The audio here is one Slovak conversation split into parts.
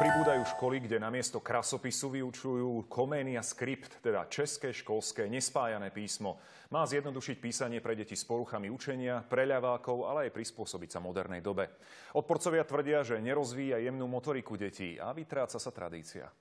Pribúdajú školy, kde namiesto krasopisu vyučujú Comenia Script, teda české školské nespájané písmo. Má zjednodušiť písanie pre deti s poruchami učenia, pre ľavákov, ale aj prispôsobiť sa modernej dobe. Odporcovia tvrdia, že nerozvíja jemnú motoriku detí a vytráca sa tradícia.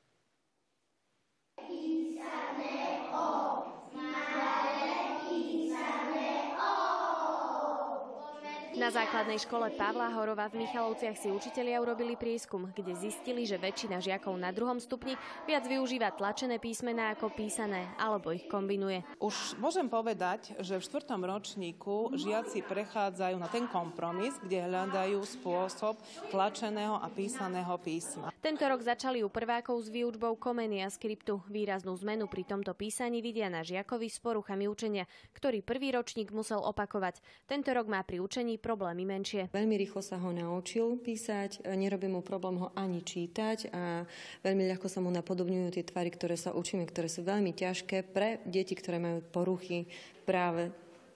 Na základnej škole Pavla Horova v Michalovciach si učitelia urobili prieskum, kde zistili, že väčšina žiakov na 2. stupni viac využíva tlačené písmená ako písané, alebo ich kombinuje. Už môžem povedať, že v 4. ročníku žiaci prechádzajú na ten kompromis, kde hľadajú spôsob tlačeného a písaného písma. Tento rok začali u prvákov s výučbou Comenia Scriptu. Výraznú zmenu pri tomto písaní vidia na žiakovi s poruchami učenia, ktorý prvý ročník musel opakovať. Tento rok má pri učení problémy menšie. Veľmi rýchlo sa ho naučil písať, nerobí mu problém ho ani čítať a veľmi ľahko sa mu napodobňujú tie tvary, ktoré sa učíme, ktoré sú veľmi ťažké pre deti, ktoré majú poruchy práve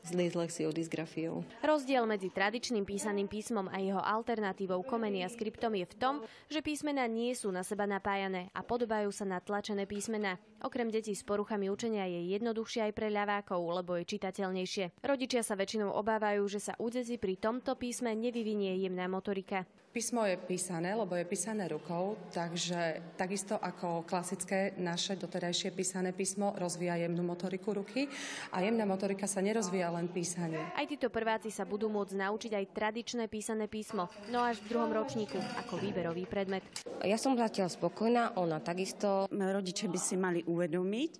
s dyslexiou, dysgrafiou. Rozdiel medzi tradičným písaným písmom a jeho alternatívou Comenia Scriptom je v tom, že písmená nie sú na seba napájané a podobajú sa na tlačené písmená. Okrem detí s poruchami učenia je jednoduchšie aj pre ľavákov, lebo je čitateľnejšie. Rodičia sa väčšinou obávajú, že sa u detí pri tomto písme nevyvinie jemná motorika. Písmo je písané, lebo je písané rukou, takže takisto ako klasické naše doterajšie písané písmo rozvíja jemnú motoriku ruky a jemná motorika sa nerozvíja len písanie. Aj títo prváci sa budú môcť naučiť aj tradičné písané písmo, no až v 2. ročníku ako výberový predmet. Ja som zatiaľ spokojná, ona takisto. Rodičia by si mali uvedomiť,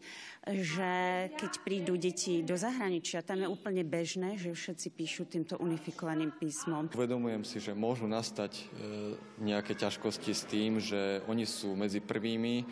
že keď prídu deti do zahraničia, tam je úplne bežné, že všetci píšu týmto unifikovaným písmom. Uvedomujem si, že môžu nastať nejaké ťažkosti s tým, že oni sú medzi prvými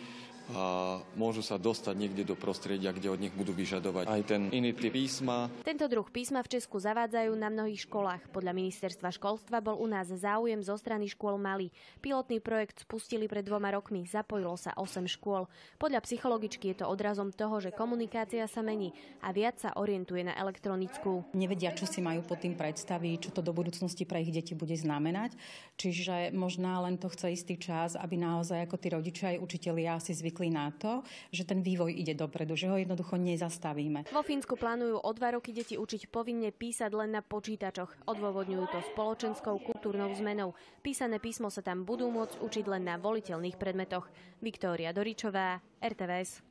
a môžu sa dostať niekde do prostredia, kde od nich budú vyžadovať aj ten iný typ písma. Tento druh písma v Česku zavádzajú na mnohých školách. Podľa ministerstva školstva bol u nás záujem zo strany škôl malý. Pilotný projekt spustili pred 2 rokmi, zapojilo sa 8 škôl. Podľa psychologičky je to odrazom toho, že komunikácia sa mení a viac sa orientuje na elektronickú. Nevedia, čo si majú pod tým predstaviť, čo to do budúcnosti pre ich deti bude znamenať. Čiže možno len to chce istý čas, aby naozaj ako tí rodičia aj učitelia si zvykli na to, že ten vývoj ide dopredu, že ho jednoducho nezastavíme. Vo Fínsku plánujú o 2 roky deti učiť povinne písať len na počítačoch. Odôvodňujú to spoločenskou kultúrnou zmenou. Písané písmo sa tam budú môcť učiť len na voliteľných predmetoch. Viktória Doričová, RTVS.